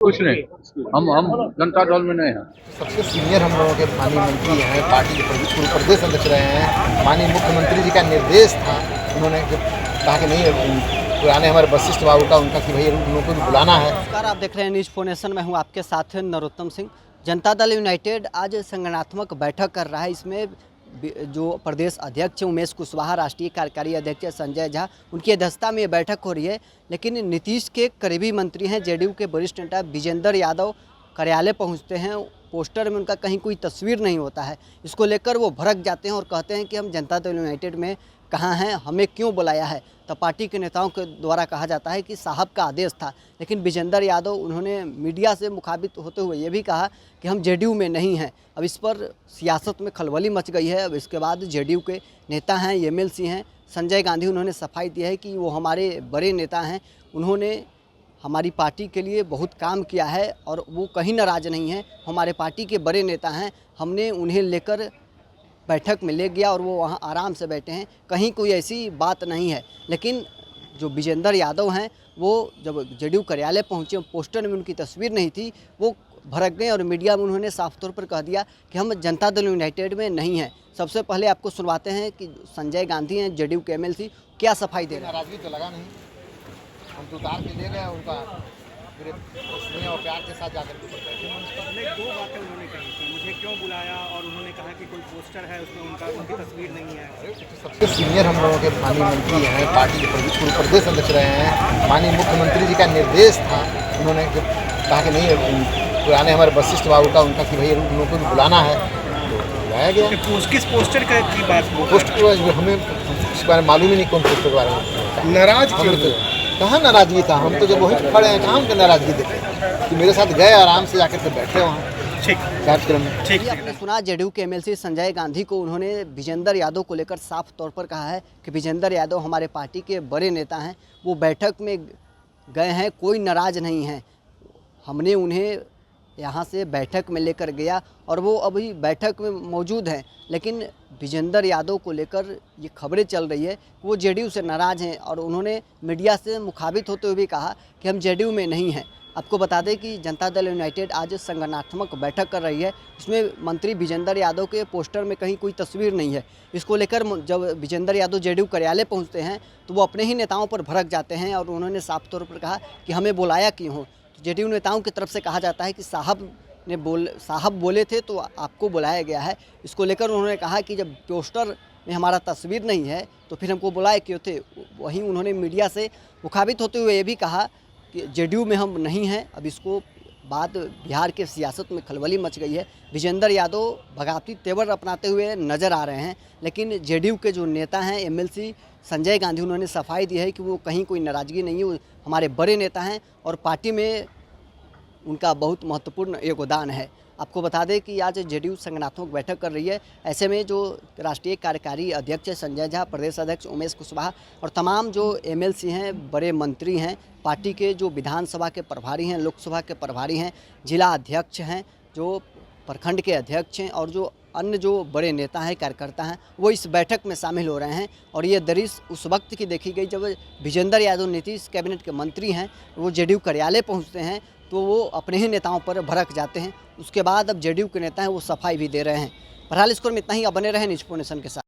कुछ नहीं, हम जनता दल में नहीं हैं। सबसे सीनियर हम लोगों के माननीय मंत्री हैं, पार्टी के पूर्व प्रदेश अध्यक्ष रहे हैं। माननीय मुख्यमंत्री जी का निर्देश था, उन्होंने जब कहा कि नहीं पुराने हमारे वशिष्ठ बाबू का उनका कि भाई उन लोगों को भी बुलाना है। नमस्कार, आप देख रहे हैं न्यूज फोनेशन। मैं हूं आपके साथ नरोत्तम सिंह। जनता दल यूनाइटेड आज संगठनात्मक बैठक कर रहा है। इसमें जो प्रदेश अध्यक्ष उमेश कुशवाहा, राष्ट्रीय कार्यकारी अध्यक्ष संजय झा, उनकी अध्यक्षता में ये बैठक हो रही है। लेकिन नीतीश के करीबी मंत्री हैं, जेडीयू के वरिष्ठ नेता विजेंद्र यादव कार्यालय पहुंचते हैं, पोस्टर में उनका कहीं कोई तस्वीर नहीं होता है। इसको लेकर वो भड़क जाते हैं और कहते हैं कि हम जनता दल यूनाइटेड में कहाँ हैं, हमें क्यों बुलाया है। तो पार्टी के नेताओं के द्वारा कहा जाता है कि साहब का आदेश था। लेकिन विजेंद्र यादव उन्होंने मीडिया से मुखातिब होते हुए ये भी कहा कि हम जेडीयू में नहीं हैं। अब इस पर सियासत में खलबली मच गई है। अब इसके बाद जेडीयू के नेता हैं, एमएलसी हैं, संजय गांधी, उन्होंने सफाई दी है कि वो हमारे बड़े नेता हैं, उन्होंने हमारी पार्टी के लिए बहुत काम किया है और वो कहीं नाराज़ नहीं हैं। हमारे पार्टी के बड़े नेता हैं, हमने उन्हें लेकर बैठक में ले गया और वो वहाँ आराम से बैठे हैं, कहीं कोई ऐसी बात नहीं है। लेकिन जो विजेंद्र यादव हैं, वो जब जेडीयू कार्यालय पहुँचे, पोस्टर में उनकी तस्वीर नहीं थी, वो भड़क गए और मीडिया में उन्होंने साफ तौर पर कह दिया कि हम जनता दल यूनाइटेड में नहीं हैं। सबसे पहले आपको सुनवाते हैं कि संजय गांधी हैं, जेडीयू के एमएलसी, क्या सफाई दे रहे हैं। नाराजगी तो लगा नहीं, हम तो उतार के ले गए उनका पूरे स्नेह और प्यार के साथ जाकर के ऊपर बैठे। दो बातें उन्होंने कही थी, मुझे क्यों बुलाया, और उन्होंने कहा कि कोई पोस्टर है उसमें उनकी तस्वीर नहीं है। सबसे सीनियर हम लोगों के माननीय मंत्री हैं, पार्टी के पूर्व प्रदेश अध्यक्ष रहे हैं। माननीय मुख्यमंत्री जी का निर्देश था, उन्होंने जब कहा कि नहीं पुराने हमारे वशिष्ठ बाबू का उनका कि भाई उन लोगों को भी बुलाना है, तो बुलाया गया। किस पोस्टर की बात पोस्ट हमें इस बारे में मालूम ही नहीं, कौन पोस्टर के बारे में नाराज कहाँ नाराजगी था। हम तो जब वहीं पर खड़े हैं, कहाँ उनकी नाराजगी देखे कि मेरे साथ गए, आराम से जाकर के बैठे वहाँ कार्यक्रम में। ठीक, आपने सुना जेडीयू के एमएलसी संजय गांधी को, उन्होंने विजेंद्र यादव को लेकर साफ तौर पर कहा है कि विजेंद्र यादव हमारे पार्टी के बड़े नेता हैं, वो बैठक में गए हैं, कोई नाराज नहीं है। हमने उन्हें यहाँ से बैठक में लेकर गया और वो अभी बैठक में मौजूद हैं। लेकिन विजेंद्र यादव को लेकर ये खबरें चल रही है कि वो जेडीयू से नाराज़ हैं और उन्होंने मीडिया से मुखातिब होते हुए भी कहा कि हम जेडीयू में नहीं हैं। आपको बता दें कि जनता दल यूनाइटेड आज संगठनात्मक बैठक कर रही है। इसमें मंत्री विजेंद्र यादव के पोस्टर में कहीं कोई तस्वीर नहीं है। इसको लेकर जब विजेंद्र यादव जेडीयू कार्यालय पहुँचते हैं तो वो अपने ही नेताओं पर भड़क जाते हैं और उन्होंने साफ तौर पर कहा कि हमें बुलाया क्यों हो। जेडीयू नेताओं की तरफ से कहा जाता है कि साहब बोले थे तो आपको बुलाया गया है। इसको लेकर उन्होंने कहा कि जब पोस्टर में हमारा तस्वीर नहीं है तो फिर हमको बुलाए क्यों थे। वहीं उन्होंने मीडिया से मुखातिब होते हुए ये भी कहा कि जेडीयू में हम नहीं हैं। अब इसको बाद बिहार के सियासत में खलबली मच गई है। विजेंद्र यादव भगावती तेवर अपनाते हुए नज़र आ रहे हैं। लेकिन जेडीयू के जो नेता हैं, एमएलसी संजय गांधी, उन्होंने सफाई दी है कि वो कहीं कोई नाराज़गी नहीं है, वो हमारे बड़े नेता हैं और पार्टी में उनका बहुत महत्वपूर्ण योगदान है। आपको बता दें कि आज जेडीयू संगठनात्मक बैठक कर रही है। ऐसे में जो राष्ट्रीय कार्यकारी अध्यक्ष संजय झा, प्रदेश अध्यक्ष उमेश कुशवाहा और तमाम जो एमएलसी हैं, बड़े मंत्री हैं, पार्टी के जो विधानसभा के प्रभारी हैं, लोकसभा के प्रभारी हैं, जिला अध्यक्ष हैं, जो प्रखंड के अध्यक्ष हैं और जो अन्य जो बड़े नेता हैं, कार्यकर्ता हैं, वो इस बैठक में शामिल हो रहे हैं। और ये दृश्य उस वक्त की देखी गई जब विजेंद्र यादव नीतीश कैबिनेट के मंत्री हैं, वो जेडीयू कार्यालय पहुँचते हैं तो वो अपने ही नेताओं पर भड़क जाते हैं। उसके बाद अब जेडीयू के नेता हैं, वो सफाई भी दे रहे हैं। बहरहाल इस क्रम में इतना ही। अब बने रहे न्यूज फोनेशन के साथ।